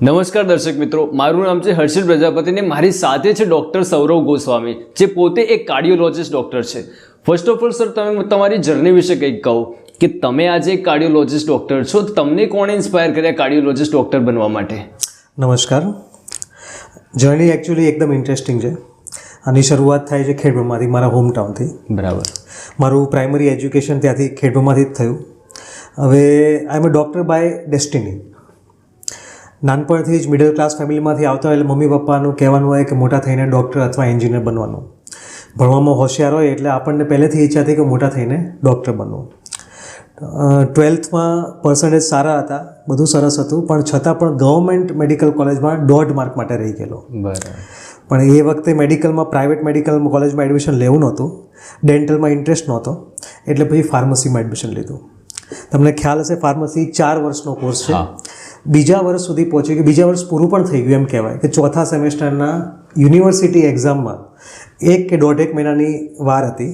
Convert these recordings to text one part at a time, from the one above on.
નમસ્કાર દર્શક મિત્રો, મારું નામ છે હર્ષિલ પ્રજાપતિ ને મારી સાથે છે ડૉક્ટર સૌરવ ગોસ્વામી, જે પોતે એક કાર્ડિયોલોજિસ્ટ ડૉક્ટર છે. ફર્સ્ટ ઓફ ઓલ સર, તમે તમારી જર્ની વિશે કંઈક કહો કે તમે આજે એક કાર્ડિયોલોજિસ્ટ ડૉક્ટર છો. તમને કોણે ઇન્સ્પાયર કર્યા કાર્ડિયોલોજિસ્ટ ડૉક્ટર બનવા માટે? નમસ્કાર. જર્ની એકચ્યુઅલી એકદમ ઇન્ટરેસ્ટિંગ છે. આની શરૂઆત થાય છે ખેડબ્રહ્માથી, મારા હોમટાઉનથી. બરાબર. મારું પ્રાઇમરી એજ્યુકેશન ત્યાંથી ખેડબ્રહ્માથી જ થયું. હવે આઈ એમ અ ડૉક્ટર બાય ડેસ્ટિની. નાનપણથી જ મિડલ ક્લાસ ફેમિલીમાંથી આવતા હોય એટલે મમ્મી પપ્પાનું કહેવાનું હોય કે મોટા થઈને ડૉક્ટર અથવા એન્જિનિયર બનવાનું. ભણવામાં હોશિયાર હોય એટલે આપણને પહેલેથી ઈચ્છા હતી કે મોટા થઈને ડૉક્ટર બનવું. 12થમાં પર્સન્ટેજ સારા હતા, બધું સરસ હતું, પણ છતાં પણ ગવર્મેન્ટ મેડિકલ કોલેજમાં 1.5 માર્ક માટે રહી ગયેલો. બરાબર. પણ એ વખતે મેડિકલમાં પ્રાઇવેટ મેડિકલ કોલેજમાં એડમિશન લેવું નહોતું, ડેન્ટલમાં ઇન્ટરેસ્ટ નહોતો, એટલે પછી ફાર્મસીમાં એડમિશન લીધું. તમને ખ્યાલ હશે, ફાર્મસી 4 વર્ષનો કોર્સ છે. બીજા વર્ષ સુધી પહોંચી ગયું, બીજા વર્ષ પૂરું પણ થઈ ગયું એમ કહેવાય કે ચોથા સેમેસ્ટરના યુનિવર્સિટી એક્ઝામમાં 1 કે 1.5 મહિનાની વાર હતી.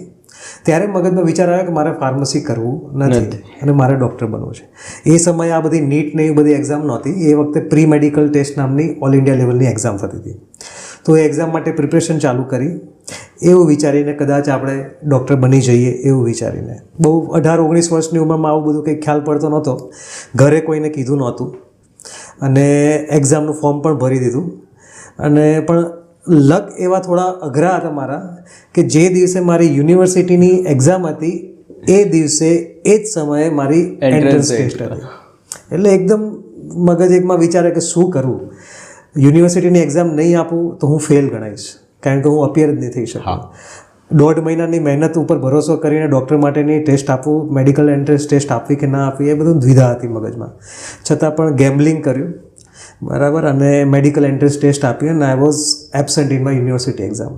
ત્યારે મગજમાં વિચાર આવ્યો કે મારે ફાર્મસી કરવું નથી અને મારે ડૉક્ટર બનવું છે. એ સમયે આ બધી નીટ ને એ બધી એક્ઝામ નહોતી. એ વખતે પ્રી મેડિકલ ટેસ્ટ નામની ઓલ ઇન્ડિયા લેવલની એક્ઝામ થતી હતી. તો એ એક્ઝામ માટે પ્રિપરેશન ચાલુ કરી, એવું વિચારીને કદાચ આપણે ડૉક્ટર બની જઈએ એવું વિચારીને. બહુ 18-19 વર્ષની ઉંમરમાં આવું બધું કંઈ ખ્યાલ પડતો નહોતો, ઘરે કોઈને કીધું નહોતું, અને એક્ઝામનું ફોર્મ પણ ભરી દીધું. અને પણ લક એવા થોડા અઘરા હતા મારા કે જે દિવસે મારી યુનિવર્સિટીની એક્ઝામ હતી એ દિવસે એ જ સમયે મારી એન્ટ્રન્સ ટેસ્ટ હતી. એટલે એકદમ મગજ એકમાં વિચારે કે શું કરવું, યુનિવર્સિટીની એક્ઝામ નહીં આપું તો હું ફેલ ગણાઈશ, કારણ કે હું અપિયર જ નહીં થઈ શકું. 1.5 મહિનાની મહેનત ઉપર ભરોસો કરીને ડૉક્ટર માટેની ટેસ્ટ આપવું, મેડિકલ એન્ટ્રન્સ ટેસ્ટ આપવી કે ના આપવી, એ બધું દ્વિધા હતી મગજમાં. છતાં પણ ગેમ્બલિંગ કર્યું, બરાબર, અને મેડિકલ એન્ટ્રન્સ ટેસ્ટ આપી અને I was absent in my university exam.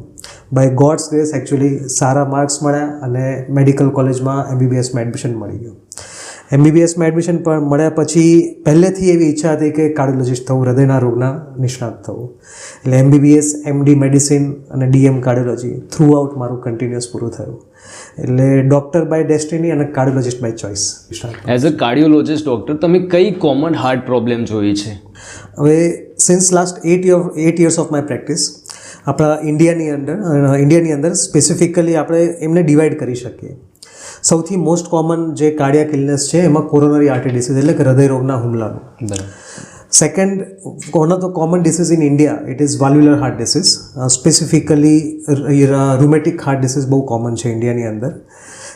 By God's grace actually સારા માર્ક્સ મળ્યા અને મેડિકલ કોલેજમાં MBBSમાં એડમિશન મળી ગયું. MBBSમાં એડમિશન પણ મળ્યા પછી પહેલેથી એવી ઈચ્છા હતી કે કાર્ડિયોલોજિસ્ટ થવું, હૃદયના રોગના નિષ્ણાત થવું. એટલે MBBS, MD મેડિસિન અને DM કાર્ડિયોલોજી થ્રુ આઉટ મારું કન્ટિન્યુઅસ પૂરું થયું. એટલે ડૉક્ટર બાય ડેસ્ટિની અને cardiologist by choice. As a cardiologist doctor તમે કઈ કોમન હાર્ટ પ્રોબ્લેમ જોઈ છે? હવે since last 8 years of my practice આપણા ઇન્ડિયાની અંદર સ્પેસિફિકલી આપણે એમને ડિવાઈડ કરી શકીએ. સૌથી મોસ્ટ કોમન જે કાર્ડિયાક ઇલનેસ છે એમાં કોરોનરી આર્ટરી ડિસીઝ એટલે કે હૃદય રોગના હુમલાનું. Second, one of the common disease in India it is valvular heart disease. Specifically rheumatic heart disease બહુ કોમન છે ઇન્ડિયાની અંદર,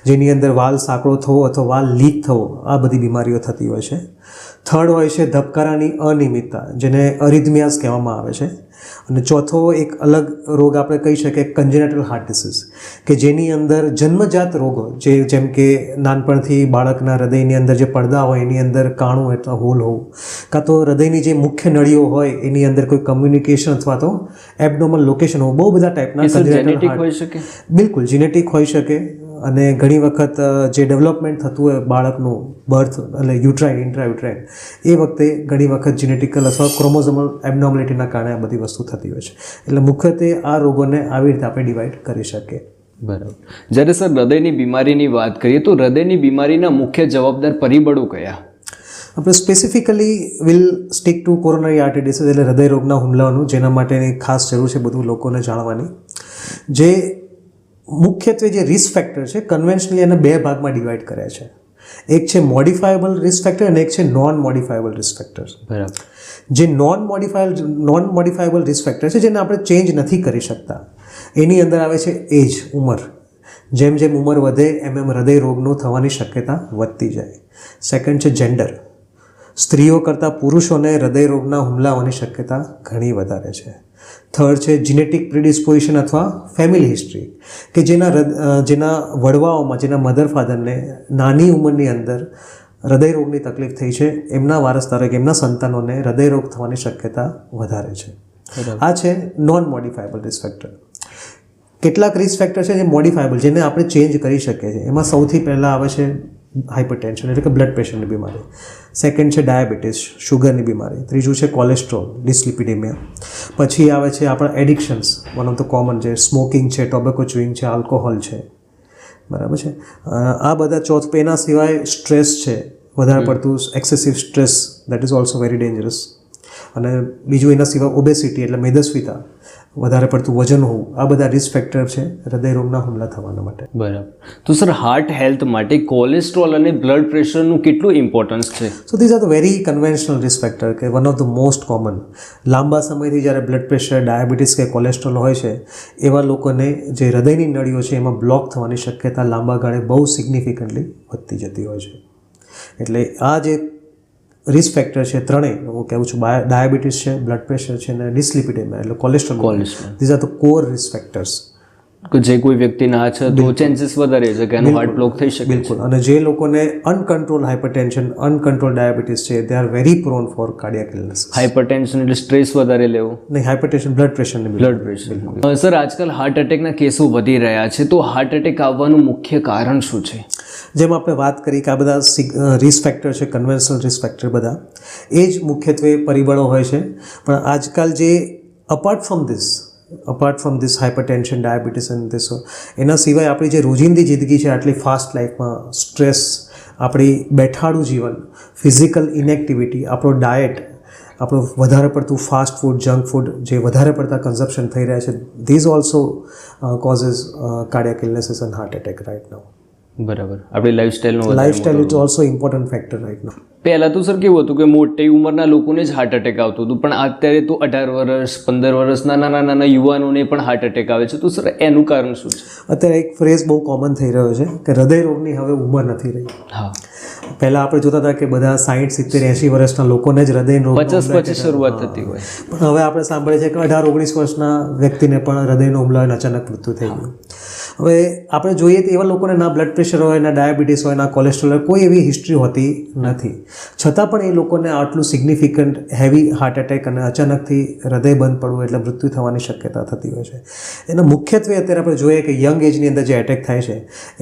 જેની અંદર વાલ સાંકડો થવો અથવા વાલ લીક થવો, આ બધી બીમારીઓ થતી હોય છે. થર્ડ હોય છે ધબકારાની અનિયમિતતા, જેને અરિધમિયાસ કહેવામાં આવે છે. અને ચોથો એક અલગ રોગ આપણે કહી શકીએ કન્જેનેટલ હાર્ટ ડિસીઝ, કે જેની અંદર જન્મજાત રોગો, જેમ કે નાનપણથી બાળકના હૃદયની અંદર જે પડદા હોય એની અંદર કાણું અથવા હોલ હોવું, કાં તો હૃદયની જે મુખ્ય નળીઓ હોય એની અંદર કોઈ કમ્યુનિકેશન અથવા તો એબડોમલ લોકેશન હોવું, બહુ બધા ટાઈપના જેનેટિક હોઈ શકે. બિલકુલ જીનેટિક હોઈ શકે. અને ઘણી વખત જે ડેવલપમેન્ટ થતું હોય બાળકનું બર્થ એટલે યુટ્રાઇન ઇન્ટ્રાયુટ્રાઇન, એ વખતે ઘણી વખત જીનેટિકલ અથવા ક્રોમોઝોમલ એબનોર્મલિટીના કારણે આ બધી વસ્તુ થતી હોય છે. એટલે મુખ્યત્વે આ રોગોને આવી રીતે આપણે ડિવાઈડ કરી શકીએ. બરાબર. જ્યારે સર હૃદયની બીમારીની વાત કરીએ તો હૃદયની બીમારીના મુખ્ય જવાબદાર પરિબળો કયા? આપણે specifically will stick to coronary artery disease એટલે હૃદય રોગના હુમલાનું, જેના માટેની ખાસ જરૂર છે બધું લોકોને જાણવાની. જે મુખ્યત્વે જે રિસ્ક ફેક્ટર છે કન્વેન્શનલી એને 2 ભાગમાં ડિવાઈડ કર્યા છે. એક છે મોડિફાયેબલ રિસ્ક ફેક્ટર અને એક છે નોન મોડિફાયેબલ રિસ્ક ફેક્ટર. બરાબર. જે નોન મોડિફાયેબલ રિસ્ક ફેક્ટર છે, જેને આપણે ચેન્જ નથી કરી શકતા, એની અંદર આવે છે એજ, ઉંમર. જેમ જેમ ઉંમર વધે એમ હૃદય રોગનું થવાની શક્યતા વધતી જાય. સેકન્ડ છે જેન્ડર. સ્ત્રીઓ કરતાં પુરુષોને હૃદય રોગના હુમલાઓની શક્યતા ઘણી વધારે છે. થર્ડ છે જીનેટિક પ્રિડિસ્પોઝિશન અથવા ફેમિલી હિસ્ટ્રી, કે જેના વડવાઓમાં, જેના મધર ફાધરને નાની ઉંમરની અંદર હૃદય રોગની તકલીફ થઈ છે, એમના વારસદારો કે એમના સંતાનોને હૃદય રોગ થવાની શક્યતા વધારે છે. આ છે નોન મોડિફાયેબલ રિસ્ક ફેક્ટર. કેટલાક રિસ્ક ફેક્ટર છે જે મોડિફાયેબલ, જેને આપણે ચેન્જ કરી શકીએ છીએ. એમાં સૌથી પહેલાં આવે છે હાઇપરટેન્શન એટલે કે બ્લડ પ્રેશરની બીમારી. સેકન્ડ છે ડાયાબિટીસ, શુગરની બીમારી. ત્રીજું છે કોલેસ્ટ્રોલ, ડિસ્લિપિડેમિયા. પછી આવે છે આપણા એડિક્શન્સ, વન ઓફ ધ કોમન છે સ્મોકિંગ છે, ટોબેકો ચ્યુઇંગ છે, આલ્કોહોલ છે, બરાબર છે. આ બધા ચોથ. એના સિવાય સ્ટ્રેસ છે, વધારે પડતું excessive stress, that is also very dangerous. અને બીજું એના સિવાય ઓબેસિટી એટલે મેદસ્વીતા, વધારે પડતું વજન હોવું, આ બધા રિસ્ક ફેક્ટર છે હૃદયરોગના હુમલા થવાના માટે. બરાબર. તો સર હાર્ટ હેલ્થ માટે કોલેસ્ટ્રોલ અને બ્લડ પ્રેશરનું કેટલું ઇમ્પોર્ટન્સ છે? So these are the very conventional risk factor કે one of the most common. લાંબા સમયથી જ્યારે બ્લડ પ્રેશર, ડાયાબિટીસ કે કોલેસ્ટ્રોલ હોય છે એવા લોકોને જે હૃદયની નળીઓ છે એમાં બ્લોક થવાની શક્યતા લાંબા ગાળે બહુ સિગ્નિફિકન્ટલી વધતી જતી હોય છે. એટલે આ જે રિસ્ક ફેક્ટર છે ત્રણેય, હું કહું છું, ડાયાબિટીસ છે, બ્લડ પ્રેશર છે અને ડિસ્લિપિડેમિયા એટલે cholesterol, this are the core risk factors. કે જે કોઈ વ્યક્તિના છે તો ચાન્સીસ વધારે છે કે એનું હાર્ટ બ્લોક થઈ શકે. બિલકુલ. અને જે લોકોને અનકન્ટ્રોલ હાઇપરટેન્શન, અનકન્ટ્રોલ ડાયાબિટીસ છે, they are very prone for cardiac illness. Hypertension એટલે સ્ટ્રેસ વધારે લેવો? નહીં, hypertension blood pressure. Blood pressure. Sir આજકાલ હાર્ટ એટેકના કેસો વધી રહ્યા છે, તો હાર્ટ એટેક આવવાનું મુખ્ય કારણ શું છે? જેમ આપણે વાત કરી કે આ બધા રિસ્ક ફેક્ટર છે, કન્વેન્શનલ રિસ્ક ફેક્ટર બધા એ જ મુખ્યત્વે પરિબળો હોય છે. પણ આજકાલ જે apart from this hypertension, diabetes અને ધીસ, એના સિવાય આપણી જે રોજિંદી જિંદગી છે આટલી ફાસ્ટ લાઈફમાં, સ્ટ્રેસ, આપણી બેઠાડું જીવન, ફિઝિકલ ઇનએક્ટિવિટી, આપણો ડાયટ, આપણું વધારે પડતું ફાસ્ટ ફૂડ, જંક ફૂડ જે વધારે પડતા કન્ઝપ્શન થઈ રહ્યા છે, these also causes cardiac illnesses and heart attack right now. બરાબર. આપણી lifestyle is also important factor right now. પહેલાં તો સર કેવું હતું કે મોટી ઉંમરના લોકોને જ હાર્ટ એટેક આવતું હતું, પણ અત્યારે તો 18 વર્ષ, 15 વર્ષના નાના યુવાનોને પણ હાર્ટ એટેક આવે છે. તો સર એનું કારણ શું છે? અત્યારે એક ફ્રેઝ બહુ કોમન થઈ રહ્યો છે કે હૃદયરોગની હવે ઉંમર નથી રહી. હા. પહેલાં આપણે જોતા હતા કે બધા 60, 70, 80 વર્ષના લોકોને જ હૃદયનો 50 પછી શરૂઆત થતી હોય, પણ હવે આપણે સાંભળીએ છીએ કે 18, 19 વર્ષના વ્યક્તિને પણ હૃદયનો હુમલો અને અચાનક મૃત્યુ થઈ ગયું. હવે આપણે જોઈએ તો એવા લોકોને ના બ્લડ પ્રેશર હોય, ના ડાયાબિટીસ હોય, ના કોલેસ્ટ્રોલ હોય, કોઈ એવી હિસ્ટ્રી હોતી નથી. છતાં પણ એ લોકોને આટલું સિગ્નિફિકન્ટ હેવી હાર્ટ એટેક અને અચાનકથી હૃદય બંધ પડવું એટલે મૃત્યુ થવાની શક્યતા થતી હોય છે. એના મુખ્યત્વે અત્યારે આપણે જોઈએ કે યંગ એજની અંદર જે એટેક થાય છે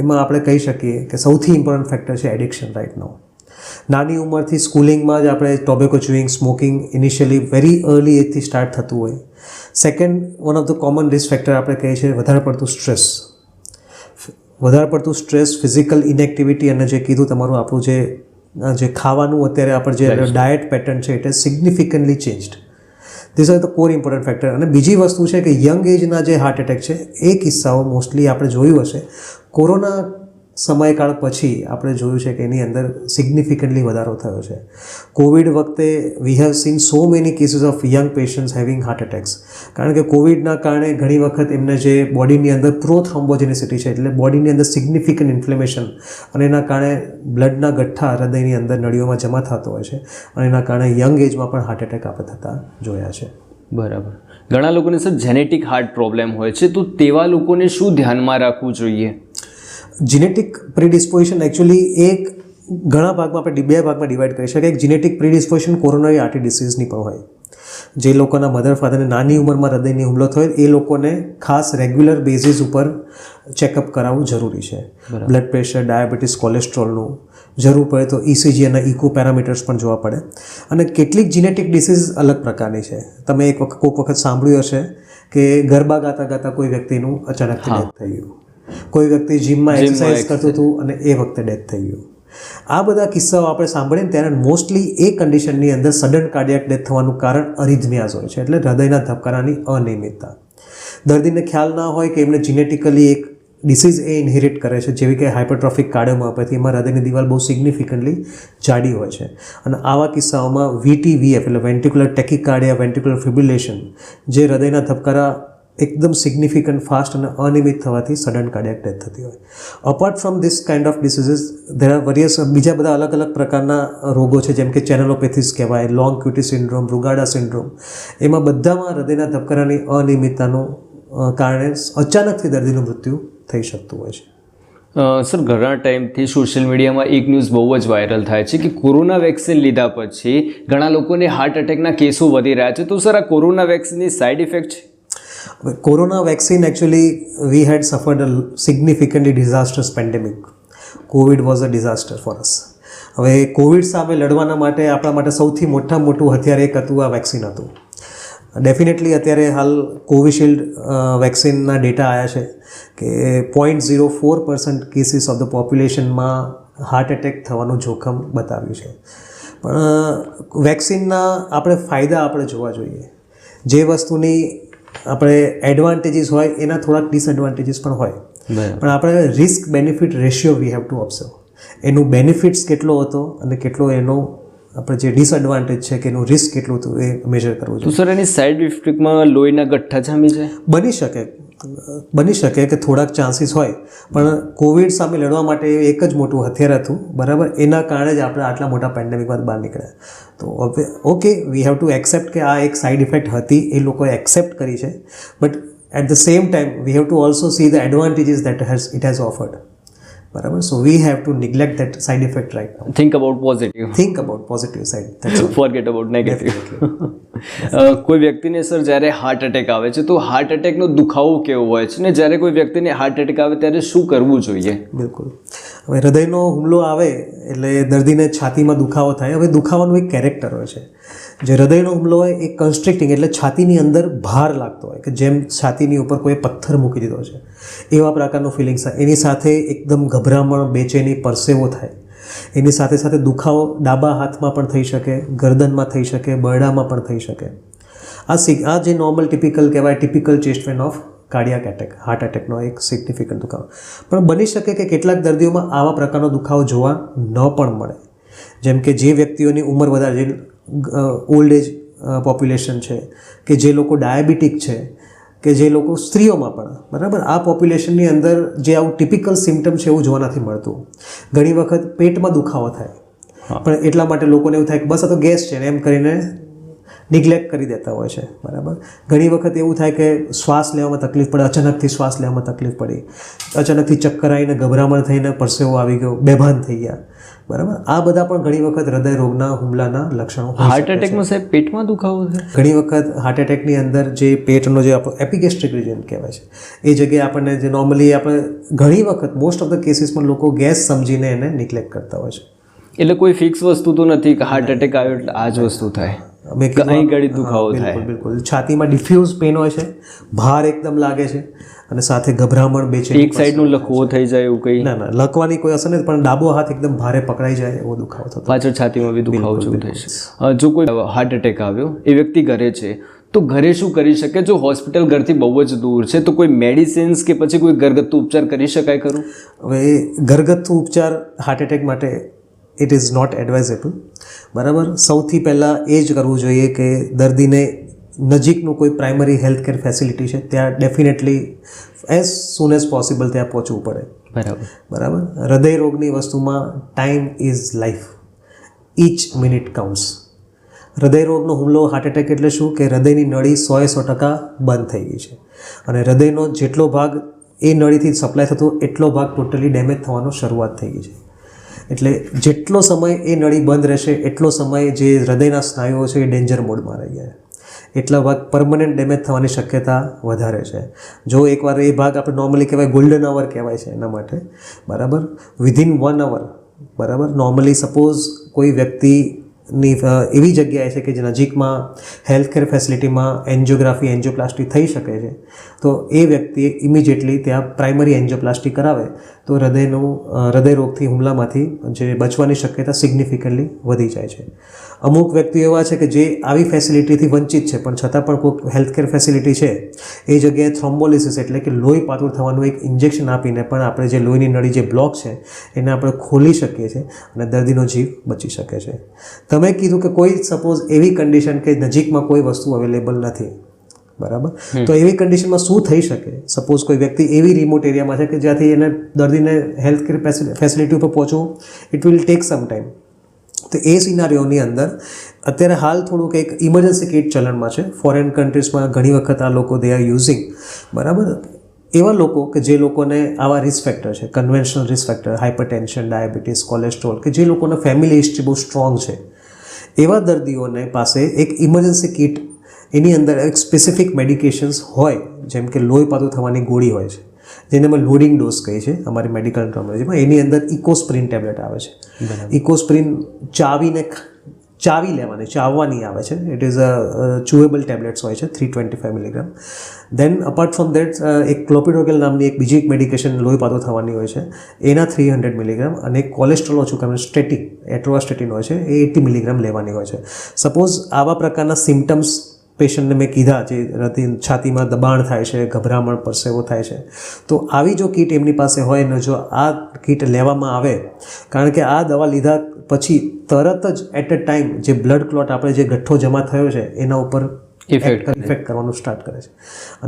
એમાં આપણે કહી શકીએ કે સૌથી ઇમ્પોર્ટન્ટ ફેક્ટર છે એડિક્શન રાઇટ નાઉ. નાની ઉંમરથી સ્કૂલિંગમાં જ આપણે tobacco chewing, smoking initially very early એજથી સ્ટાર્ટ થતું હોય. Second, one of the common risk factor આપણે કહીએ છીએ વધારે પડતું સ્ટ્રેસ, ફિઝિકલ ઇનએક્ટિવિટી અને જે કીધું તમારું આપણું જે ખાવાનું અત્યારે આપણે જે ડાયટ પેટર્ન છે it is significantly changed. This are the core important factor. અને બીજી વસ્તુ છે કે યંગ એજના જે હાર્ટ એટેક છે એ કિસ્સાઓ મોસ્ટલી આપણે જોયું હશે કોરોના સમયકાળ પછી આપણે જોયું છે કે એની અંદર સિગ્નિફિકન્ટલી વધારો થયો છે. કોવિડ વખતે we have seen so many cases of young patients having heart attacks. કારણ કે કોવિડના કારણે ઘણી વખત એમને જે બોડીની અંદર પ્રોથ્રોમ્બોજેનિસિટી છે એટલે બોડીની અંદર સિગ્નિફિકન્ટ ઇન્ફ્લેમેશન અને એના કારણે બ્લડના ગઠ્ઠા હૃદયની અંદર નળીઓમાં જમા થતો હોય છે અને એના કારણે યંગ એજમાં પણ હાર્ટ એટેક આપણે થતા જોયા છે. બરાબર. ઘણા લોકોને સર જેનેટિક હાર્ટ પ્રોબ્લેમ હોય છે, તો તેવા લોકોને શું ધ્યાનમાં રાખવું જોઈએ? જીનેટિક પ્રીડિસ્પોઝિશન એકચ્યુઅલી એક ઘણા ભાગમાં આપણે બે ભાગમાં ડિવાઈડ કરી શકીએ. એક જીનેટિક પ્રીડિસ્પોઝિશન કોરોનરી આર્ટરી ડિસીઝની પણ હોય. જે લોકોના મધર ફાધરને નાની ઉંમરમાં હૃદયની હુમલો થયો એ લોકોને ખાસ રેગ્યુલર બેઝિસ ઉપર ચેકઅપ કરાવવું જરૂરી છે. બ્લડ પ્રેશર, ડાયાબિટીસ, કોલેસ્ટ્રોલનું જરૂર પડે તો ઇસીજી અને ઇકો પેરામીટર્સ પણ જોવા પડે. અને કેટલીક જીનેટિક ડિસીઝ અલગ પ્રકારની છે. તમે કોઈક વખત સાંભળ્યું હશે કે ગરબા ગાતા ગાતા કોઈ વ્યક્તિનું અચાનકથી ડેથ થઈ ગયું, કોઈ વ્યક્તિ જીમમાં એક્સરસાઇઝ કરતું હતું અને એ વખતે ડેથ થઈ ગયું. આ બધા કિસ્સાઓ આપણે સાંભળીએ ને ત્યારે મોસ્ટલી એ કન્ડિશનની અંદર સડન કાર્ડિયાક ડેથ થવાનું કારણ અરિધમિયાઝ હોય છે, એટલે હૃદયના ધબકારાની અનિયમિતતા. દર્દીને ખ્યાલ ના હોય કે એમને જીનેટિકલી એક ડિસીઝ એ ઇનહેરિટ કરે છે, જેવી કે હાઇપરટ્રોફિક કાર્ડિયોમાયોપેથી. એમાં હૃદયની દિવાલ બહુ સિગ્નિફિકન્ટલી જાડી હોય છે અને આવા કિસ્સાઓમાં VTVF એટલે વેન્ટ્રિક્યુલર ટેકિકાર્ડિયા, વેન્ટ્રિક્યુલર ફિબ્રિલેશન, જે હૃદયના ધબકારા એકદમ સિગ્નિફિકન્ટ ફાસ્ટ અને અનિયમિત થવાથી સડન કાર્ડિયાક ડેથ થતી હોય. Apart from this kind of diseases there are various બીજા બધા અલગ અલગ પ્રકારના રોગો છે, જેમ કે ચેનલોપેથીસ કહેવાય, લોંગ ક્યુટી સિન્ડ્રોમ, બ્રુગાડા સિન્ડ્રોમ. એમાં બધામાં હૃદયના ધબકારાની અનિયમિતતાનું કારણે અચાનકથી દર્દીનું મૃત્યુ થઈ શકતું હોય છે. સર, ઘણા ટાઈમથી સોશિયલ મીડિયામાં એક ન્યૂઝ બહુ જ વાયરલ થાય છે કે કોરોના વેક્સિન લીધા પછી ઘણા લોકોને હાર્ટ એટેકના કેસો વધી રહ્યા છે. તો સર, આ કોરોના વેક્સિનની સાઇડ ઇફેક્ટ છે? Corona vaccine actually we had suffered a significantly disasters pandemic. Covid was a disaster for us. હવે કોવિડ સામે લડવાના માટે આપણા માટે સૌથી મોટું હથિયાર એક હતું, આ વેક્સિન હતું. ડેફિનેટલી અત્યારે હાલ કોવિશિલ્ડ વેક્સિનના ડેટા આવ્યા છે કે 0.04% કેસીસ ઓફ ધ પોપ્યુલેશનમાં હાર્ટ એટેક થવાનું જોખમ બતાવ્યું છે. પણ વેક્સિનના આપણે ફાયદા આપણે જોવા જોઈએ. જે વસ્તુની આપણે એડવાન્ટેજીસ હોય એના થોડાક ડિસએડવાન્ટેજીસ પણ હોય, પણ આપણે risk benefit ratio V have two observe. એનું બેનિફિટ્સ કેટલો હતો અને કેટલો એનો આપણે જે ડિસએડવાન્ટેજ છે કે એનું રિસ્ક કેટલું હતું એ મેજર કરવું જોઈએ. તો સર એની સાઇડ ઇફેક્ટમાં લોહીના ગઠ્ઠા જામી જાય? બની શકે કે થોડાક ચાન્સીસ હોય, પણ કોવિડ સામે લડવા માટે એક જ મોટું હથિયાર હતું, બરાબર. એના કારણે જ આપણે આટલા મોટા પેન્ડેમિકમાંથી બહાર નીકળ્યા. તો okay, V have two accept કે આ એક સાઇડ ઇફેક્ટ હતી, એ લોકોએ એક્સેપ્ટ કરી છે, but at the same time we have to also see the advantages that it has offered, બરાબર. So we have to neglect that side effect right now. Think about positive. Think about positive side, forget about negative. કોઈ વ્યક્તિને sir જ્યારે heart attack આવે છે તો heart એટેકનો દુખાવો કેવો હોય છે, ને જ્યારે કોઈ વ્યક્તિને હાર્ટ એટેક આવે ત્યારે શું કરવું જોઈએ? બિલકુલ. હવે હૃદયનો હુમલો આવે એટલે દર્દીને છાતીમાં દુખાવો થાય. હવે દુખાવાનું એક કેરેક્ટર હોય છે. જે હૃદયનો હુમલો હોય એ કન્સ્ટ્રિક્ટિંગ, એટલે છાતીની અંદર ભાર લાગતો હોય કે જેમ છાતીની ઉપર કોઈ પથ્થર મૂકી દીધો છે, એવા પ્રકારનું ફિલિંગ્સ થાય. એની સાથે એકદમ ગભરામણ, બેચેની, પરસેવો થાય. એની સાથે સાથે દુખાવો ડાબા હાથમાં પણ થઈ શકે, ગરદનમાં થઈ શકે, બરડામાં પણ થઈ શકે. આ જે નોર્મલ ટિપિકલ કહેવાય, typical chest pain of cardiac attack, heart એટેકનો એક સિગ્નિફિકન્ટ દુખાવો. પણ બની શકે કે કેટલાક દર્દીઓમાં આવા પ્રકારનો દુખાવો જોવા ન પણ મળે. જેમ કે જે વ્યક્તિઓની ઉંમર વધારે, જે ઓલ્ડ એજ પોપ્યુલેશન છે, કે જે લોકો ડાયાબિટીક છે, કે જે લોકો સ્ત્રીઓમાં પણ, બરાબર, આ પોપ્યુલેશનની અંદર જે આવું ટિપિકલ સિમ્ટમ છે એવું જોવા નથી મળતું. ઘણી વખત પેટમાં દુખાવો થાય, પણ એટલા માટે લોકોને એવું થાય કે બસ આ તો ગેસ છે ને એમ કરીને નિગ્લેક્ટ કરી દેતા હોય છે, બરાબર. ઘણી વખત એવું થાય કે શ્વાસ લેવામાં તકલીફ પડે, અચાનકથી શ્વાસ લેવામાં તકલીફ પડી, અચાનકથી ચક્કર આવીને ગભરામણ થઈને પરસેવો આવી ગયો, બેભાન થઈ ગયા, બરાબર. આ બધા પણ ઘણી વખત હૃદય રોગના હુમલાના લક્ષણો. હાર્ટ એટેકમાં સાહેબ પેટમાં દુખાવો થાય? ઘણી વખત હાર્ટ એટેકની અંદર જે પેટનો જે આપણો એપિગેસ્ટ્રિક રિજન કહેવાય છે, એ જગ્યાએ આપણને જે નોર્મલી આપણે ઘણી વખત મોસ્ટ ઓફ ધ કેસીસમાં લોકો ગેસ સમજીને એને નિગ્લેક્ટ કરતા હોય છે. એટલે કોઈ ફિક્સ વસ્તુ તો નથી કે હાર્ટ એટેક આવ્યો એટલે આ જ વસ્તુ થાય, અહીં ઘડી દુખાવો થાય? બિલકુલ. છાતીમાં ડિફ્યુઝ પેન હોય છે, ભાર એકદમ લાગે છે, અને સાથે ગભરામણ, બેચેની, એક સાઈડનો લખવો થઈ જાય એવું કંઈ? ના, લખવાની કોઈ અસર નથી, પણ ડાબો હાથ એકદમ ભારે પકડાઈ જાય એવો દુખાવો થતો. પાછળ છાતીમાં બી દુખાવો જેવું થાય છે. જો કોઈ હાર્ટ એટેક આવ્યો, એ વ્યક્તિ ઘરે છે, તો ઘરે શું કરી શકે? જો હોસ્પિટલ ઘરથી બહુ જ દૂર છે તો કોઈ મેડિસિન્સ કે પછી કોઈ ઘરગથ્થુ ઉપચાર કરી શકાય ખરું? હવે ઘરગથ્થુ ઉપચાર હાર્ટ એટેક માટે ઇટ ઇઝ નોટ એડવાઇઝેબલ, બરાબર. સૌથી પહેલાં એ જ કરવું જોઈએ કે દર્દીને નજીકનું કોઈ પ્રાઇમરી હેલ્થ કેર ફેસિલિટી છે ત્યાં definitely as soon as possible ત્યાં પહોંચવું પડે, બરાબર. હૃદય રોગની વસ્તુમાં time is life, each minute counts. હૃદય રોગનો હુમલો, હાર્ટ એટેક એટલે શું કે હૃદયની નળી 100% બંધ થઈ ગઈ છે, અને હૃદયનો જેટલો ભાગ એ નળીથી સપ્લાય થતો એટલો ભાગ ટોટલી ડેમેજ થવાનો શરૂઆત થઈ ગઈ છે. એટલે જેટલો સમય એ નળી બંધ રહેશે એટલો સમય જે હૃદયના સ્નાયુઓ છે એ ડેન્જર મોડમાં રહી જાય, એટલા ભાગ પરમનન્ટ ડેમેજ થવાની શક્યતા વધારે છે. જો એકવાર એ ભાગ આપણે નોર્મલી કહેવાય ગોલ્ડન અવર કહેવાય છે એના માટે, બરાબર, વિધિન 1 hour, બરાબર. નોર્મલી સપોઝ કોઈ વ્યક્તિની એવી જગ્યાએ છે કે જે નજીકમાં હેલ્થકેર ફેસિલિટીમાં એન્જિયોગ્રાફી, એન્જિયોપ્લાસ્ટી થઈ શકે છે, તો એ વ્યક્તિએ ઇમિડિયેટલી ત્યાં પ્રાઇમરી એન્જિયોપ્લાસ્ટી કરાવે તો હૃદય રોગથી હુમલામાંથી જે બચવાની શક્યતા સિગ્નિફિકન્ટલી વધી જાય છે. અમુક વ્યક્તિઓ એવા છે કે જે આવી ફેસિલિટીથી વંચિત છે, પણ છતાં પણ કોઈ હેલ્થકેર ફેસિલિટી છે એ જગ્યાએ થ્રોમ્બોલિસિસ એટલે કે લોહી પાતળું થવાનું એક ઇન્જેક્શન આપીને પણ આપણે જે લોહીની નળી જે બ્લોક છે એને આપણે ખોલી શકીએ છીએ અને દર્દીનો જીવ બચી શકે છે. તમે કીધું કે કોઈ સપોઝ એવી કન્ડિશન કે નજીકમાં કોઈ વસ્તુ અવેલેબલ નથી, બરાબર, તો એવી કન્ડિશનમાં શું થઈ શકે? સપોઝ કોઈ વ્યક્તિ એવી રિમોટ એરિયામાં છે કે જ્યાંથી એને દર્દીને હેલ્થકેર ફેસિલિટી ઉપર પહોંચવું it will take some time. તો એ સિનારીઓની અંદર અત્યારે હાલ થોડુંક એક ઇમરજન્સી કિટ ચલણમાં છે. ફોરેન કન્ટ્રીઝમાં ઘણી વખત આ લોકો દે આર યુઝિંગ, બરાબર. એવા લોકો કે જે લોકોને આવા રિસ્ક ફેક્ટર છે, conventional risk factor, hypertension, diabetes, cholesterol, કે જે લોકોને ફેમિલી હિસ્ટ્રી બહુ સ્ટ્રોંગ છે, એવા દર્દીઓને પાસે એક ઇમરજન્સી કિટ, એની અંદર એક સ્પેસિફિક મેડિકેશન્સ હોય, જેમ કે લોહી પાતળું થવાની ગોળી હોય છે, જેને અમે લોડિંગ ડોઝ કહીએ છીએ અમારી મેડિકલ ટર્મિનોલોજીમાં. એની અંદર ઇકોસ્પ્રિન ટેબ્લેટ આવે છે. ઇકોસ્પ્રિન ચાવી લેવાની, ચાવવાની આવે છે. It is a chewable tablets હોય છે, 325 milligram. Then apart from that એક ક્લોપિડોગ્રેલ નામની એક બીજી એક મેડિકેશન લોહી પાતળું થવાની હોય છે, એના 300 મિલીગ્રામ, અને એક કોલેસ્ટ્રોલ ઓછું કરવાનું સ્ટેટિક એટ્રોવાસ્ટેટિન હોય છે એ 80 મિલીગ્રામ લેવાની હોય છે. સપોઝ આવા પ્રકારના સિમ્ટમ્સ પેશન્ટને મેં કીધા, જે હૃદય છાતીમાં દબાણ થાય છે, ગભરામણ, પરસેવો થાય છે, તો આવી જો કીટ એમની પાસે હોય ને જો આ કીટ લેવામાં આવે, કારણ કે આ દવા લીધા પછી તરત જ એટ અ ટાઈમ જે બ્લડ ક્લોટ આપણે જે ગઠ્ઠો જમા થયો છે એના ઉપર ઇફેક્ટ કરવાનું સ્ટાર્ટ કરે છે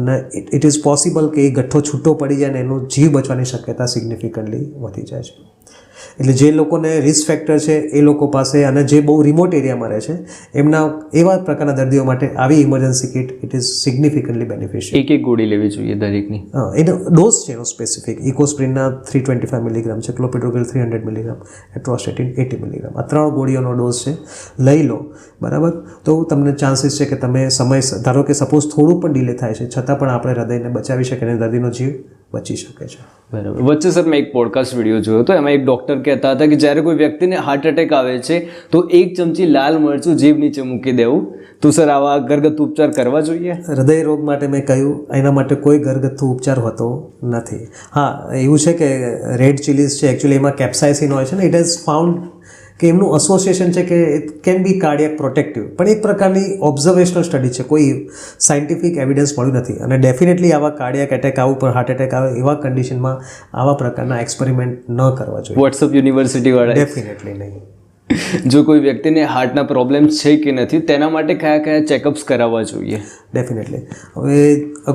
અને ઇટ ઇઝ પોસિબલ કે એ ગઠ્ઠો છૂટો પડી જાય ને એનું જીવ બચવાની શક્યતા સિગ્નિફિકન્ટલી વધી જાય છે. એટલે જે લોકોને રિસ્ક ફેક્ટર છે એ લોકો પાસે અને જે બહુ રિમોટ એરિયામાં રહે છે એમના એવા પ્રકારના દર્દીઓ માટે આવી emergency kit it is significantly beneficial. એક ગોળી લેવી જોઈએ દરેકની. એનો ડોઝ છે એનો સ્પેસિફિક. ઇકોસ્પ્રિનના 325 મિલીગ્રામ છે, ક્લોપિડોગ્રેલ 300 મિલીગ્રામ, એટ્રોસ્ટેટિન 80 મિલીગ્રામ. આ 3 ગોળીઓનો ડોઝ છે, લઈ લો, બરાબર. તો તમને ચાન્સીસ છે કે તમે સમય, ધારો કે સપોઝ થોડું પણ ડિલે થાય છે છતાં પણ આપણે હૃદયને બચાવી શકીએ અને દર્દીનો જીવ બચી શકે છે. બરાબર. વચ્ચે સર મેં એક પોડકાસ્ટ વિડીયો જોયો હતો, એમાં એક ડૉક્ટર કહેતા હતા કે જ્યારે કોઈ વ્યક્તિને હાર્ટ એટેક આવે છે તો 1 ચમચી લાલ મરચું જીભ નીચે મૂકી દેવું. તો સર આવા ઘરગથ્થુ ઉપચાર કરવા જોઈએ? હૃદય રોગ માટે મેં કહ્યું એના માટે કોઈ ઘરગથ્થુ ઉપચાર હોતો નથી. હા, એવું છે કે રેડ ચીલીઝ છે, એકચ્યુઅલી એમાં કેપ્સાઇસિન હોય છે ને, ઇટ હેઝ ફાઉન્ડ કે એમનું એસોસિએશન છે કે it can be cardiac protective, પણ એક પ્રકારની ઓબ્ઝર્વેશનલ સ્ટડી છે, કોઈ સાયન્ટિફિક એવિડન્સ મળ્યું નથી. અને ડેફિનેટલી આવા કાર્ડિયાક એટેક આવું પણ હાર્ટ એટેક આવે એવા કન્ડિશનમાં આવા પ્રકારના એક્સપેરિમેન્ટ ન કરવા જોઈએ. વોટ્સઅપ યુનિવર્સિટી વાળા ડેફિનેટલી નહીં. જો કોઈ વ્યક્તિને હાર્ટના પ્રોબ્લેમ્સ છે કે નથી તેના માટે કયા કયા ચેકઅપ્સ કરાવવા જોઈએ? ડેફિનેટલી. હવે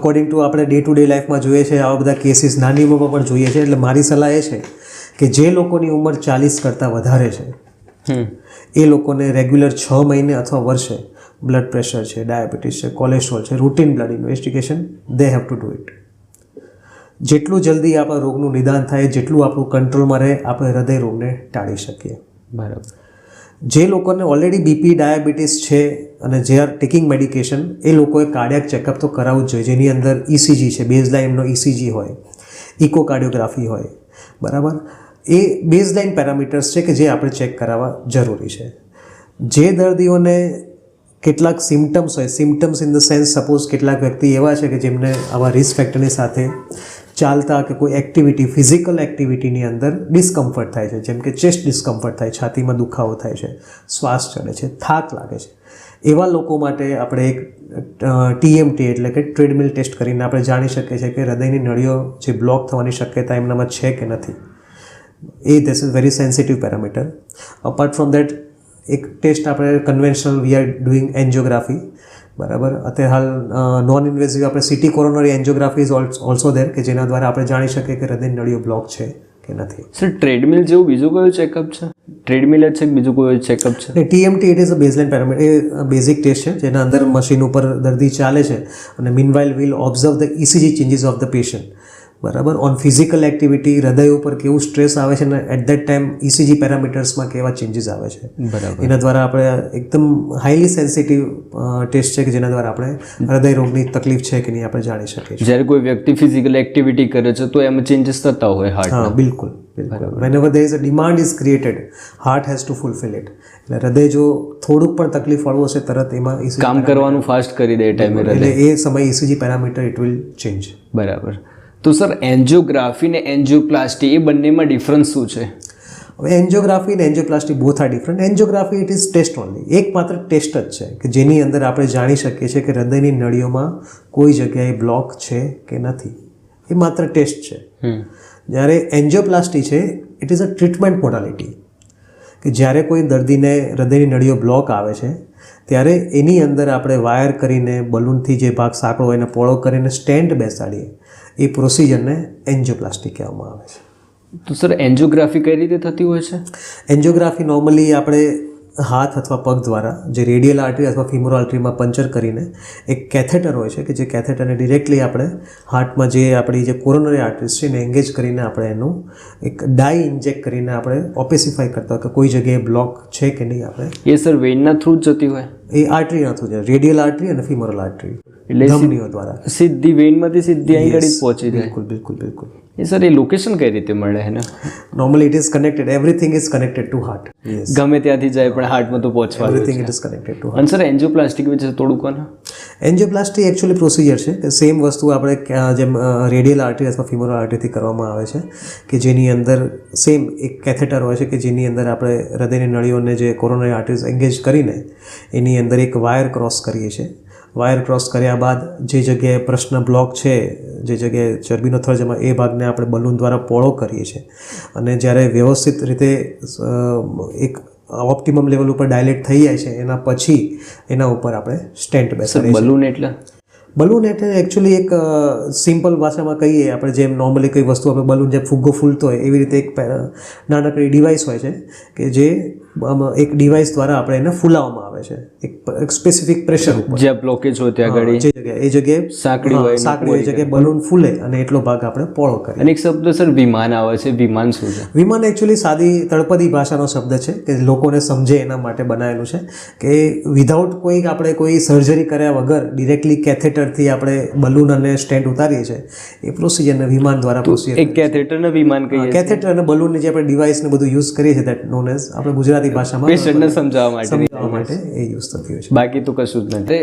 અકોર્ડિંગ ટુ આપણે ડે ટુ ડે લાઈફમાં જોઈએ છે આવા બધા કેસીસ નાની ઉંમરમાં પણ જોઈએ છે. એટલે મારી સલાહ એ છે કે જે લોકોની ઉંમર 40 કરતાં વધારે છે એ લોકોને રેગ્યુલર 6 મહિને અથવા વર્ષે બ્લડ પ્રેશર છે, ડાયાબિટીસ છે, કોલેસ્ટ્રોલ છે, routine blood investigation they have to do it. જેટલું જલ્દી આપણા રોગનું નિદાન થાય, જેટલું આપણું કંટ્રોલમાં રહે, આપણે હૃદય રોગને ટાળી શકીએ. બરાબર. જે લોકોને ઓલરેડી બીપી, ડાયાબિટીસ છે અને જે આર ટેકિંગ મેડિકેશન, એ લોકોએ કાર્ડિયાક ચેકઅપ તો કરાવવું જ જોઈએ, જેની અંદર ઇસીજી છે, બેઝલાઇનનો ઇસીજી હોય, ઇકોકાર્ડિયોગ્રાફી હોય, બરાબર. એ બેઝલાઇન પેરામીટર્સ છે કે જે આપણે ચેક કરાવવા જરૂરી છે. જે દર્દીઓને કેટલાક સિમ્ટમ્સ હોય, symptoms in the sense suppose કેટલાક વ્યક્તિ એવા છે કે જેમને આવા રિસ્ક ફેક્ટરની સાથે ચાલતા કે કોઈ એક્ટિવિટી, ફિઝિકલ એક્ટિવિટીની અંદર ડિસ્કમ્ફર્ટ થાય છે, જેમ કે ચેસ્ટ ડિસ્કમ્ફર્ટ થાય, છાતીમાં દુખાવો થાય છે, શ્વાસ ચડે છે, થાક લાગે છે, એવા લોકો માટે આપણે એક TMT એટલે કે ટ્રેડમિલ ટેસ્ટ કરીને આપણે જાણી શકીએ છીએ કે હૃદયની નળીઓ જે બ્લોક થવાની શક્યતા એમનામાં છે કે નથી. This is very sensitive parameter. Apart from that એક ટેસ્ટ આપણે conventional we are doing angiography, બરાબર. અત્યારે હાલ નોન ઇન્વેઝિવ આપણે CT coronary angiography is also there કે જેના દ્વારા આપણે જાણી શકીએ કે હૃદયની નળીઓ બ્લોક છે કે નથી. સર ટ્રેડમિલ જેવું બીજું કયું ચેકઅપ છે? ટ્રેડમિલ જ છે કે બીજું કોઈ ચેકઅપ છે? TMT it is a baseline parameter, એ બેઝિક ટેસ્ટ છે જેના અંદર મશીન ઉપર દર્દી ચાલે છે અને meanwhile will observe the ECG changes of the patient, બરાબર. ઓન ફિઝિકલ એક્ટિવિટી, હૃદય ઉપર કેવું સ્ટ્રેસ આવે છે અને એટ દેટ ટાઈમ ECG પેરામીટર્સમાં કેવા ચેન્જીસ આવે છે, બરાબર. એના દ્વારા આપણે એકદમ હાઈલી સેન્સિટિવ ટેસ્ટ છે કે જેના દ્વારા આપણે હૃદય રોગની તકલીફ છે કે નહીં આપણે જાણી શકીએ છીએ. જ્યારે કોઈ વ્યક્તિ ફિઝિકલ એક્ટિવિટી કરે છે તો એમાં ચેન્જીસ થતા હોય હાર્ટ? હા, બિલકુલ. Whenever there is a demand is created, heart has to fulfill it. એટલે હૃદય જો થોડુંક પણ તકલીફ વાળું હશે તરત એમાં ECG કામ કરવાનું ફાસ્ટ કરી દે ટાઈમે હૃદય, એટલે એ સમય ECG parameter it will change. બરાબર. તો સર એન્જિયોગ્રાફી ને એન્જિયોપ્લાસ્ટી એ બંનેમાં ડિફરન્સ શું છે? હવે એન્જિયોગ્રાફી અને angioplasty both are different. Angiography it is test only, એકમાત્ર ટેસ્ટ જ છે કે જેની અંદર આપણે જાણી શકીએ છીએ કે હૃદયની નળીઓમાં કોઈ જગ્યાએ બ્લોક છે કે નથી. એ માત્ર ટેસ્ટ છે. જ્યારે એન્જિયોપ્લાસ્ટી છે ઇટ ઇઝ અ ટ્રીટમેન્ટ મોડાલિટી કે જ્યારે કોઈ દર્દીને હૃદયની નળીઓ બ્લોક આવે છે ત્યારે એની અંદર આપણે વાયર કરીને બલૂનથી જે ભાગ સાંકળો હોય એને પોળો કરીને સ્ટેન્ટ બેસાડીએ, એ પ્રોસિજરને એન્જિયોપ્લાસ્ટી કહેવામાં આવે છે. તો સર એન્જિયોગ્રાફી કઈ રીતે થતી હોય છે? એન્જિયોગ્રાફી નોર્મલી આપણે હાથ અથવા પગ દ્વારા જે રેડિયલ આર્ટરી અથવા ફિમોરલ આર્ટરીમાં પંચર કરીને એક કેથેટર હોય છે કે જે કેથેટરને ડિરેક્ટલી આપણે હાર્ટમાં જે આપણી જે કોરોનરી આર્ટરીઝ છે એને એન્ગેજ કરીને આપણે એનું એક ડાઈ ઇન્જેક્ટ કરીને આપણે ઓપેસિફાઈ કરતા હોય કે કોઈ જગ્યાએ બ્લોક છે કે નહીં. આપણે એ સર વેઇનના થ્રુ જ જતી હોય? એ આર્ટરીના થ્રુ છે, રેડિયલ આર્ટરી અને ફિમોરલ આર્ટરી, એટલે ધમનીઓ દ્વારા સીધી વેઇનમાંથી સીધી અહીં ઘડી પહોંચી જાય. બિલકુલ બિલકુલ બિલકુલ. એ સર એ લોકેશન કઈ રીતે મળે છે ને? Normally it is connected, everything is connected two heart. ગમે ત્યાંથી જાય પણ હાર્ટમાં તો પહોંચવા. Everything it is connected two heart. અને સર એન્જિયોપ્લાસ્ટિક વિશે થોડું કહો ને. એન્જિયોપ્લાસ્ટી એકચ્યુઅલી પ્રોસિજર છે કે સેમ વસ્તુ આપણે જેમ રેડિયલ આર્ટરી અથવા ફિમોરલ આર્ટરીથી કરવામાં આવે છે કે જેની અંદર સેમ એક કેથેટર હોય છે કે જેની અંદર આપણે હૃદયની નળીઓને જે કોરોનરી આર્ટરીઝ એન્ગેજ કરીને એની અંદર એક વાયર ક્રોસ કરીએ છીએ. વાયર ક્રોસ કર્યા બાદ જે જગ્યાએ પ્રશ્ન બ્લોક છે, જે જગ્યાએ ચરબીનો થર જમા, એ ભાગને આપણે બલૂન દ્વારા પહોળો કરીએ છીએ અને જ્યારે વ્યવસ્થિત રીતે એક ઓપ્ટિમમ લેવલ ઉપર ડાયલેટ થઈ જાય છે એના પછી એના ઉપર આપણે સ્ટેન્ટ બેસાડીએ છીએ. બલૂન એટલે બલૂન એટલે એકચ્યુઅલી એક સિમ્પલ ભાષામાં કહીએ આપણે જેમ નોર્મલી કોઈ વસ્તુ આપણે બલૂન જેમ ફુગ્ગો ફૂલતો હોય એવી રીતે એક નાનકડી ડિવાઇસ હોય છે કે જે એક ડિવાઇસ દ્વારા આપણે એને ફૂલાવવામાં આવે છે એક સ્પેસિફિક પ્રેશર ઉપર. જ્યાં બ્લોકેજ હોય ત્યાં આગળ એ જગ્યાએ સાંકડી એ જગ્યાએ બલૂન ફૂલે અને એટલો ભાગ આપણે પહોળો કરીએ. અને એક શબ્દ સર વિમાન આવે છે, વિમાન શું છે? વિમાન એકચ્યુઅલી સાદી તળપદી ભાષાનો શબ્દ છે કે લોકોને સમજે એના માટે બનાવેલું છે કે વિધાઉટ આપણે કોઈ સર્જરી કર્યા વગર ડિરેક્ટલી કેથેટરથી આપણે બલૂન અને સ્ટેન્ડ ઉતારીએ છીએ એ પ્રોસિજરને વિમાન દ્વારા પ્રોસિજર. એક કેથેટરને વિમાન કહીએ. કેથેટર અને બલૂનની જે આપણે ડિવાઇસને બધું યુઝ કરીએ છીએ દેટ નોન એઝ આપણે ગુજરાતી ભાષામાં પેશન્ટને સમજાવવા માટે એ યુઝ થતી હોય છે. બાકી તો કશું જ નથી.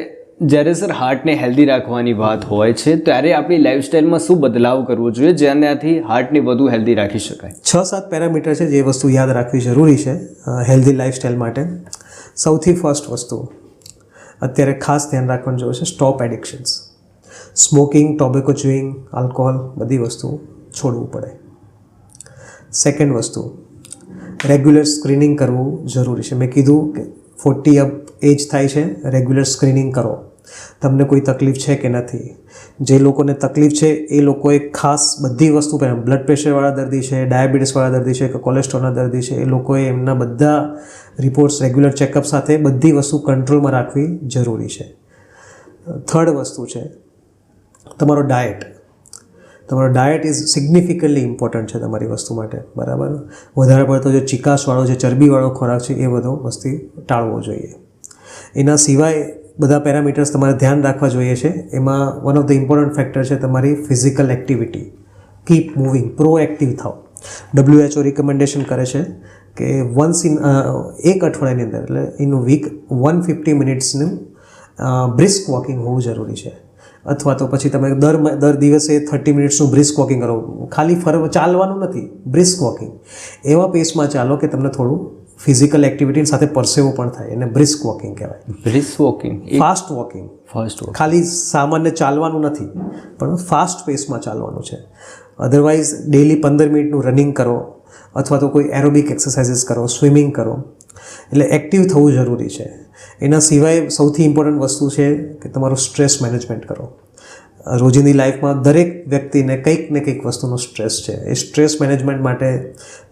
જ્યારે સર હાર્ટને હેલ્ધી રાખવાની વાત હોય છે ત્યારે આપણી લાઈફસ્ટાઈલમાં શું બદલાવ કરવો જોઈએ જેનાથી હાર્ટને વધુ હેલ્ધી રાખી શકાય? 6-7 પેરામીટર છે જે વસ્તુ યાદ રાખવી જરૂરી છે હેલ્ધી લાઈફસ્ટાઈલ માટે. સૌથી ફર્સ્ટ વસ્તુ અત્યારે ખાસ ધ્યાન રાખવાનું જોઈએ છે stop addictions. Smoking, tobacco chewing, alcohol બધી વસ્તુ છોડવું પડે. સેકન્ડ વસ્તુ રેગ્યુલર સ્ક્રીનિંગ કરવું જરૂરી છે. મેં કીધું કે 40 અપ એજ થાય છે, રેગ્યુલર સ્ક્રીનિંગ કરો. તમને કોઈ તકલીફ છે કે નથી. જે લોકોને તકલીફ છે એ લોકોએ ખાસ બધી વસ્તુ પહેલાં બ્લડ પ્રેશરવાળા દર્દી છે, ડાયાબિટીસવાળા દર્દી છે કે કોલેસ્ટ્રોલના દર્દી છે એ લોકોએ એમના બધા રિપોર્ટ્સ રેગ્યુલર ચેકઅપ સાથે બધી વસ્તુ કંટ્રોલમાં રાખવી જરૂરી છે. થર્ડ વસ્તુ છે તમારો ડાયટ. તમારો ડાયટ ઇઝ સિગ્નિફિકન્ટલી ઇમ્પોર્ટન્ટ છે તમારી વસ્તુ માટે, બરાબર. વધારે પડતો જે ચિકાસવાળો, જે ચરબીવાળો ખોરાક છે એ બધો વસ્તુ ટાળવો જોઈએ. એના સિવાય બધા પેરામીટર્સ તમારે ધ્યાન રાખવા જોઈએ છે. એમાં one of the important factor છે તમારી physical activity. Keep moving, proactive થાવ. WHO રિકમેન્ડેશન કરે છે કે એક અઠવાડિયાની અંદર એટલે ઇન વીક 150 મિનિટ્સનું બ્રિસ્ક વોકિંગ હોવું જરૂરી છે. અથવા તો પછી તમે દર દિવસે 30 મિનિટ્સનું બ્રિસ્ક વોકિંગ કરો. ખાલી ચાલવાનું નથી, બ્રિસ્ક વોકિંગ. એવા પેસમાં ચાલો કે તમને થોડું ફિઝિકલ એક્ટિવિટી સાથે પરસેવો પણ થાય, એને બ્રિસ્ક વોકિંગ કહેવાય. Brisk walking, fast walking. ખાલી સામાન્ય ચાલવાનું નથી પણ ફાસ્ટ પેસમાં ચાલવાનું છે. અધરવાઇઝ ડેલી 15 મિનિટનું રનિંગ કરો અથવા તો કોઈ એરોબિક એક્સરસાઇઝીસ કરો, સ્વિમિંગ કરો. એટલે એક્ટિવ થવું જરૂરી છે. એના સિવાય સૌથી ઇમ્પોર્ટન્ટ વસ્તુ છે કે તમારું સ્ટ્રેસ મેનેજમેન્ટ કરો. રોજિંદી લાઈફમાં દરેક વ્યક્તિને કંઈક ને કંઈક વસ્તુનો સ્ટ્રેસ છે. એ સ્ટ્રેસ મેનેજમેન્ટ માટે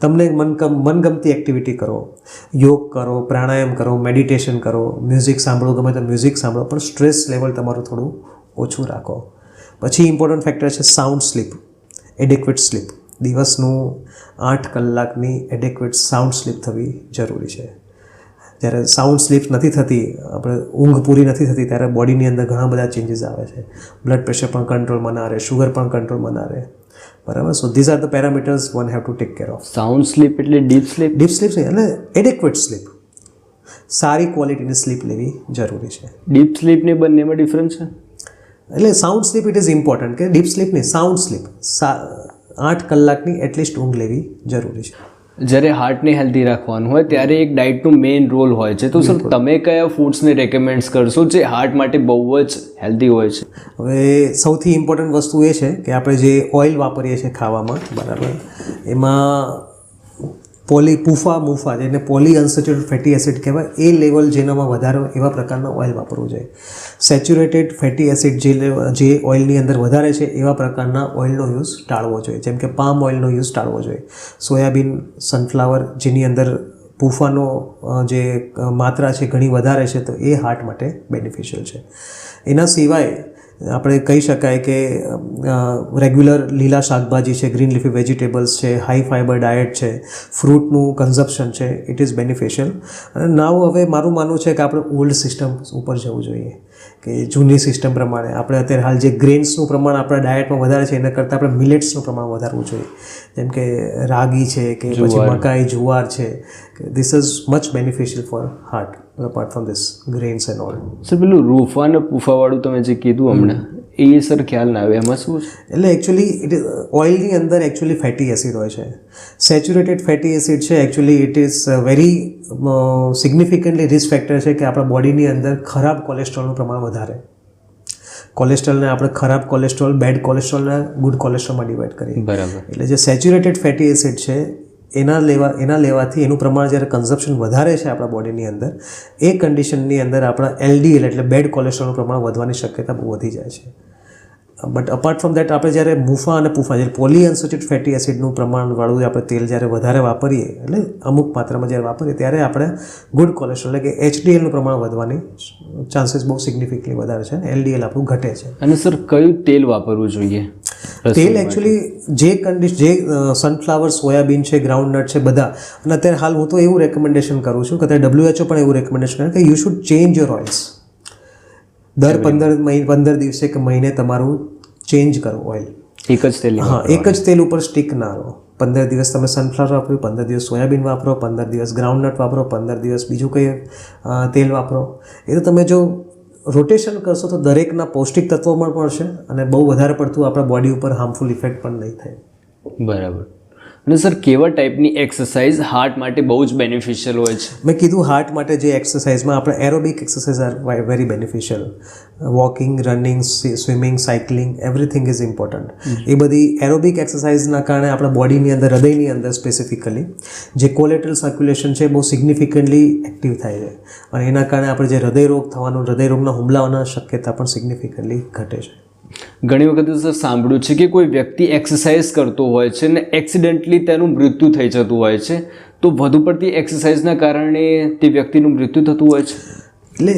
તમને મનગમતી એક્ટિવિટી કરો. યોગ કરો, પ્રાણાયામ કરો, મેડિટેશન કરો, મ્યુઝિક સાંભળો, ગમે તો મ્યુઝિક સાંભળો, પણ સ્ટ્રેસ લેવલ તમારું થોડું ઓછું રાખો. પછી ઇમ્પોર્ટન્ટ ફેક્ટર છે સાઉન્ડ સ્લીપ, એડેક્વેટ સ્લીપ. દિવસનું 8 કલાકની એડેક્વેટ સાઉન્ડ સ્લીપ થવી જરૂરી છે. જ્યારે સાઉન્ડ સ્લીપ નથી થતી, આપણે ઊંઘ પૂરી નથી થતી, ત્યારે બોડીની અંદર ઘણા બધા ચેન્જીસ આવે છે. બ્લડ પ્રેશર પણ કંટ્રોલમાં ના રહે, શુગર પણ કંટ્રોલમાં ના રહે, બરાબર. So these are the parameters one have to take care of. Sound sleep એટલે ડીપ સ્લીપ? ડીપ સ્લીપ નહીં, એટલે એડેક્વેટ સ્લીપ. સારી ક્વોલિટીની સ્લીપ લેવી જરૂરી છે. ડીપ સ્લીપની બંનેમાં ડિફરન્સ છે? એટલે sound sleep it is important કે ડીપ સ્લીપ નહીં, સાઉન્ડ સ્લીપ. 8 કલાકની એટલીસ્ટ ઊંઘ લેવી જરૂરી છે. જ્યારે હાર્ટને હેલ્ધી રાખવાનું હોય ત્યારે એક ડાયટનું મેઇન રોલ હોય છે. તો સર તમે કયા ફૂડ્સને રેકમેન્ડ કરશો જે હાર્ટ માટે બહુ જ હેલ્ધી હોય છે? હવે સૌથી ઇમ્પોર્ટન્ટ વસ્તુ એ છે કે આપણે જે ઓઇલ વાપરીએ છીએ ખાવામાં, બરાબર, એમાં મુફા જેને પોલી અનસેચ્યુરેટેડ ફેટી એસિડ કહેવાય, એ લેવલ જેનામાં વધારે હોય એવા પ્રકારના ઓઇલ વાપરવું જોઈએ. સેચ્યુરેટેડ ફેટી એસિડ જે ઓઇલની અંદર વધારે છે એવા પ્રકારના ઓઇલનો યુઝ ટાળવો જોઈએ. જેમ કે પામ ઓઇલનો યુઝ ટાળવો જોઈએ. સોયાબીન, સનફ્લાવર જેની અંદર પૂફાનો જે માત્રા છે ઘણી વધારે છે તો એ હાર્ટ માટે બેનિફિશિયલ છે. એના સિવાય આપણે કહી શકાય કે રેગ્યુલર લીલા શાકભાજી છે, ગ્રીન લીફી વેજીટેબલ્સ છે, હાઈ ફાઈબર ડાયટ છે, ફ્રૂટનું કન્ઝપ્શન છે, ઇટ ઇઝ બેનિફિશિયલ. અને નાવ હવે મારું માનવું છે કે આપણે ઓલ્ડ સિસ્ટમ ઉપર જવું જોઈએ, કે જૂની સિસ્ટમ પ્રમાણે આપણે અત્યારે હાલ જે ગ્રેન્સનું પ્રમાણ આપણા ડાયટમાં વધારે છે એના કરતાં આપણે મિલેટ્સનું પ્રમાણ વધારવું જોઈએ. જેમ કે રાગી છે કે પછી મકાઈ, જુવાર છે, કે this is much beneficial for heart apart from this grains and all. Sir પેલું રૂફા અને પૂફાવાળું તમે જે કીધું હમણાં એ સર ખ્યાલ ના આવે એમાં શું છે? એટલે એકચ્યુઅલી ઇટ ઇઝ ઓઇલની અંદર એકચ્યુઅલી ફેટી એસિડ હોય છે. સેચ્યુરેટેડ ફેટી એસિડ છે actually it is very significantly risk factor છે કે આપણા બોડીની અંદર ખરાબ કોલેસ્ટ્રોલનું પ્રમાણ વધારે. કોલેસ્ટ્રોલને આપણે ખરાબ કોલેસ્ટ્રોલ, બેડ કોલેસ્ટ્રોલને ગુડ કોલેસ્ટ્રોલમાં ડિવાઈડ કરીએ. બરાબર. એટલે જે સેચ્યુરેટેડ ફેટી એસિડ છે એના લેવાથી એનું પ્રમાણ જ્યારે કન્ઝપ્શન વધારે છે આપણા બોડીની અંદર, એ કન્ડિશનની અંદર આપણા LDL એટલે બેડ કોલેસ્ટ્રોલનું પ્રમાણ વધવાની શક્યતા બહુ વધી જાય છે. બટ અપાર્ટ ફ્રોમ દેટ આપણે જ્યારે મુફા અને પૂફા જ્યારે પોલીઅનસેચ્યુરેટેડ ફેટી એસિડનું પ્રમાણવાળું આપણે તેલ જ્યારે વધારે વાપરીએ, એટલે અમુક માત્રામાં જ્યારે વાપરીએ ત્યારે આપણે ગુડ કોલેસ્ટ્રોલ એટલે કે HDLનું પ્રમાણ વધવાની ચાન્સીસ બહુ સિગ્નિફિકન્ટલી વધારે છે અને LDL આપણું ઘટે છે. અને સર કયું તેલ વાપરવું જોઈએ? તેલ એકચ્યુઅલી જે સનફ્લાવર, સોયાબીન છે, ગ્રાઉન્ડનટ છે બધા, અને અત્યારે હાલ હું તો એવું રેકમેન્ડેશન કરું છું કે અત્યારે WHO પણ એવું રેકમેન્ડેશન કરે કે you should change your oils. દર 15 દિવસે કે મહિને તમારું ચેન્જ કરો ઓઇલ. એક જ તેલ? હા, એક જ તેલ ઉપર સ્ટીક ના રહો. 15 દિવસ તમે સનફ્લાવર વાપરો, 15 દિવસ સોયાબીન વાપરો, 15 દિવસ ગ્રાઉન્ડનટ વાપરો, 15 દિવસ બીજું કંઈ તેલ વાપરો. એ તો તમે જો રોટેશન કરશો તો દરેકના પૌષ્ટિક તત્વો પણ મળશે અને બહુ વધારે પડતું આપણા બોડી ઉપર હાર્મફુલ ઇફેક્ટ પણ નહીં થાય. બરાબર. અને સર કેવા ટાઈપની એક્સરસાઇઝ હાર્ટ માટે બહુ જ બેનિફિશિયલ હોય છે? મેં કીધું હાર્ટ માટે જે એક્સરસાઇઝમાં આપણે aerobic exercise are very beneficial. Walking, running, swimming, cycling, everything is important. એ બધી એરોબિક એક્સરસાઇઝના કારણે આપણા બોડીની અંદર, હૃદયની અંદર સ્પેસિફિકલી જે કોલેટરલ સર્ક્યુલેશન છે બહુ સિગ્નિફિકન્ટલી એક્ટિવ થાય છે અને એના કારણે આપણે જે હૃદયરોગ થવાનું, હૃદયરોગના હુમલાઓના શક્યતા પણ સિગ્નિફિકન્ટલી ઘટે છે. ઘણી વખત સર સાંભળ્યું છે કે કોઈ વ્યક્તિ એક્સરસાઇઝ કરતો હોય છે ને એક્સિડન્ટલી તેનું મૃત્યુ થઈ જતું હોય છે, તો વધુ પડતી એક્સરસાઇઝના કારણે તે વ્યક્તિનું મૃત્યુ થતું હોય છે? એટલે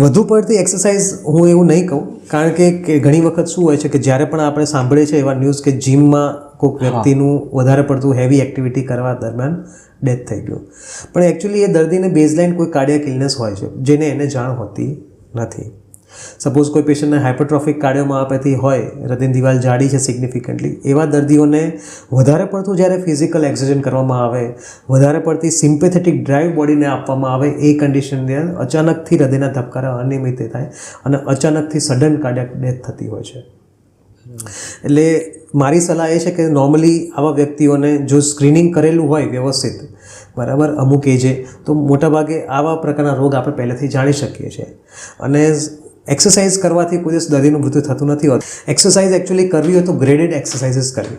વધુ પડતી એક્સરસાઇઝ હું એવું નહીં કહું, કારણ કે ઘણી વખત શું હોય છે કે જ્યારે પણ આપણે સાંભળીએ છીએ એવા ન્યૂઝ કે જીમમાં કોઈક વ્યક્તિનું વધારે પડતું હેવી એક્ટિવિટી કરવા દરમિયાન ડેથ થઈ ગયું, પણ એકચ્યુઅલી એ દર્દીને બેઝલાઇન કોઈ કાર્ડિયાક ઇલનેસ હોય છે જેને એને જાણ હોતી નથી. સપોઝ કોઈ પેશન્ટને હાઇપરટ્રોફિક કાર્ડિયોમાયોપેથી હોય, હૃદયની દિવાલ જાડી છે સિગ્નિફિકન્ટલી, એવા દર્દીઓને વધારે પડતું જ્યારે ફિઝિકલ એક્સરસાઇઝ કરવામાં આવે, વધારે પડતી સિમ્પેથેટિક ડ્રાઈવ બોડીને આપવામાં આવે, એ કન્ડિશનની અંદર અચાનકથી હૃદયના ધબકારા અનિયમિત થાય અને અચાનકથી સડન કાર્ડિયાક ડેથ થતી હોય છે. એટલે મારી સલાહ એ છે કે નોર્મલી આવા વ્યક્તિઓને જો સ્ક્રીનિંગ કરેલું હોય વ્યવસ્થિત, બરાબર, અમુક એજે, તો મોટાભાગે આવા પ્રકારના રોગ આપણે પહેલેથી જાણી શકીએ છીએ. અને એક્સરસાઇઝ કરવાથી કોઈ દિવસ દર્દીનું મૃત્યુ થતું નથી હોતું. એક્સરસાઇઝ એકચ્યુઅલી કરવી હોય તો ગ્રેડેડ એક્સરસાઇઝીસ કરવી.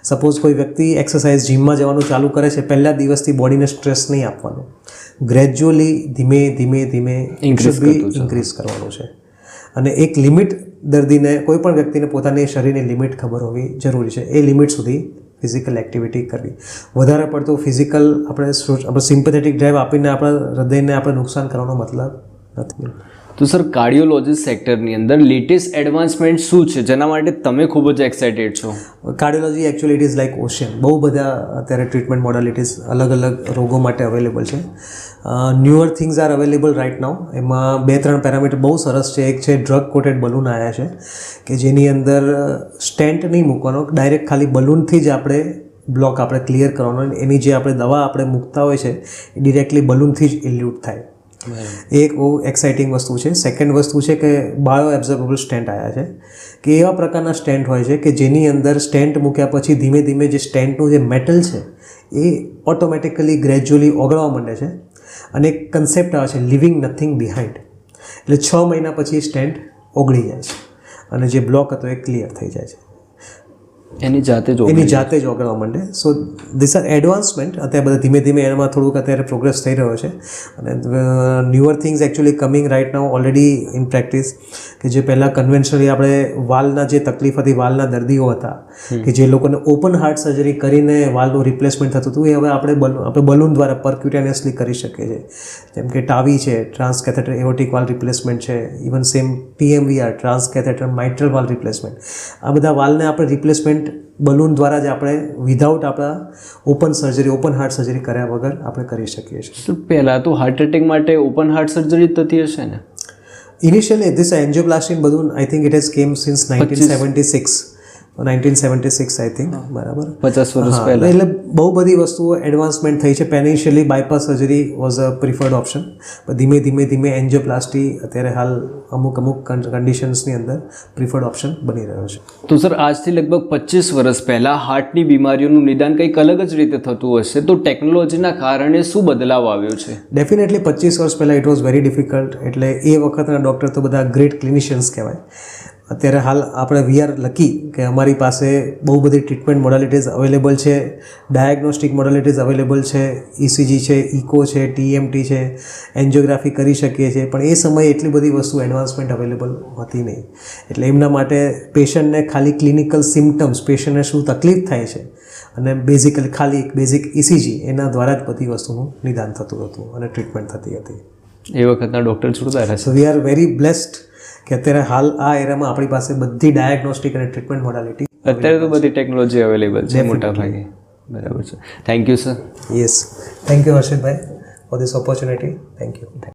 સપોઝ કોઈ વ્યક્તિ એક્સરસાઇઝ જીમમાં જવાનું ચાલુ કરે છે, પહેલા દિવસથી બોડીને સ્ટ્રેસ નહીં આપવાનું, ગ્રેજ્યુઅલી ધીમે ઇન્ક્રીઝ કરવાનું છે. અને એક લિમિટ દર્દીને, કોઈ પણ વ્યક્તિને પોતાની શરીરની લિમિટ ખબર હોવી જરૂરી છે. એ લિમિટ સુધી ફિઝિકલ એક્ટિવિટી કરવી. વધારે પડતું ફિઝિકલ આપણે સિમ્પેથેટિક ડ્રાઈવ આપીને આપણા હૃદયને આપણે નુકસાન કરવાનો મતલબ નથી. તો સર કાર્ડિયોલોજી સેક્ટરની અંદર લેટેસ્ટ એડવાન્સમેન્ટ શું છે જેના માટે તમે ખૂબ જ એક્સાઇટેડ છો? Cardiology actually it is like ocean. બહુ બધા અત્યારે ટ્રીટમેન્ટ મોડાલિટીઝ અલગ અલગ રોગો માટે અવેલેબલ છે. Newer things are available right now. એમાં 2-3 પેરામીટર બહુ સરસ છે. એક છે ડ્રગ કોટેડ બલૂન આવ્યા છે કે જેની અંદર સ્ટેન્ટ નહીં મૂકવાનો, ડાયરેક્ટ ખાલી બલૂનથી જ આપણે બ્લોક આપણે ક્લિયર કરવાનો. એની જે આપણે દવા આપણે મૂકતા હોય છે એ ડિરેક્ટલી બલૂનથી જ ઇલ્યુટ થાય. એક બહુ એક્સાઇટિંગ વસ્તુ છે. સેકન્ડ વસ્તુ છે કે બાયો એબ્ઝોર્બેબલ સ્ટેન્ટ આવ્યા છે કે એવા પ્રકારના સ્ટેન્ટ હોય છે કે જેની અંદર સ્ટેન્ટ મૂક્યા પછી ધીમે ધીમે જે સ્ટેન્ટનું જે મેટલ છે એ ઓટોમેટિકલી ગ્રેજ્યુઅલી ઓગળવા માંડે છે અને એક કન્સેપ્ટ આવે છે લિવિંગ નથિંગ બિહાઇન્ડ. એટલે 6 મહિના પછી સ્ટેન્ટ ઓગળી જાય છે અને જે બ્લોક હતો એ ક્લિયર થઈ જાય છે. એની જાતે જ ઓગળવા માંડે. So this are advancement. અત્યારે બધા ધીમે ધીમે એમાં થોડુંક અત્યારે પ્રોગ્રેસ થઈ રહ્યો છે અને newer things actually coming right now already in practice. કે જે પહેલાં કન્વેન્શનલી આપણે વાલના જે તકલીફ હતી, વાલના દર્દીઓ હતા કે જે લોકોને ઓપન હાર્ટ સર્જરી કરીને વાલનું રિપ્લેસમેન્ટ થતું હતું, એ હવે આપણે બલૂન દ્વારા પરક્યુટેનિયસલી કરી શકીએ છીએ. જેમ કે ટાવી છે, ટ્રાન્સકેથેટર એઓર્ટિક વાલ રિપ્લેસમેન્ટ છે, ઇવન સેમ TMVR, ટ્રાન્સકેથેટર માઇટ્રલ વાલ રિપ્લેસમેન્ટ. આ બધા વાલને આપણે રિપ્લેસમેન્ટ બલૂન દ્વારા જ આપણે વિધાઉટ આપણા ઓપન હાર્ટ સર્જરી કર્યા વગર આપણે કરી શકીએ છીએ. પહેલાં તો હાર્ટ એટેક માટે ઓપન હાર્ટ સર્જરી થતી હશે ને? ઇનિશિયલી ધીસ એન્જિયોપ્લાસ્ટી બધું આઈ થિંક ઇટ હેઝ કેમ સિન્સ 1976. 1976 આઈ થિંક, બરાબર. 50 વર્ષ હા, પહેલા. એટલે બહુ બધી વસ્તુઓ એડવાન્સમેન્ટ થઈ છે. Initially bypass surgery was a preferred option, પણ ધીમે ધીમે એન્જિયોપ્લાસ્ટી અત્યારે હાલ અમુક કન્ડિશન્સની અંદર પ્રિફર્ડ ઓપ્શન બની રહ્યો છે. તો સર આજથી લગભગ 25 વર્ષ પહેલાં હાર્ટની બીમારીઓનું નિદાન કંઈક અલગ જ રીતે થતું હશે, તો ટેકનોલોજીના કારણે શું બદલાવ આવ્યો છે? ડેફિનેટલી 25 વર્ષ પહેલાં ઇટ વોઝ વેરી ડિફિકલ્ટ. એટલે એ વખતના ડૉક્ટર તો બધા ગ્રેટ ક્લિનિશિયન્સ કહેવાય. અત્યારે હાલ આપણે વી આર લકી કે અમારી પાસે બહુ બધી ટ્રીટમેન્ટ મોડાલિટીઝ અવેલેબલ છે, ડાયગ્નોસ્ટિક મોડાલિટીઝ અવેલેબલ છે, ઇસીજી છે, ઇકો છે, ટીએમટી છે, એન્જિયોગ્રાફી કરી શકીએ છીએ. પણ એ સમયે એટલી બધી વસ્તુ એડવાન્સમેન્ટ અવેલેબલ હતી નહીં. એટલે એમના માટે પેશન્ટને ખાલી ક્લિનિકલ સિમ્ટમ્સ, પેશન્ટને શું તકલીફ થાય છે અને બેઝિકલી ખાલી બેઝિક ઇસીજી એના દ્વારા જ બધી વસ્તુનું નિદાન થતું હતું અને ટ્રીટમેન્ટ થતી હતી. એ વખતના ડૉક્ટર જોરદાર સો વી આર વેરી બ્લેસ્ડ કે અત્યારે હાલ આ એરામાં આપણી પાસે બધી ડાયગ્નોસ્ટિક અને ટ્રીટમેન્ટ મોડાલિટી, અત્યારે તો બધી ટેકનોલોજી અવેલેબલ છે મોટા ભાગે. બરાબર છે. Thank you sir. Yes, thank you Harshitbhai for this opportunity. Thank you.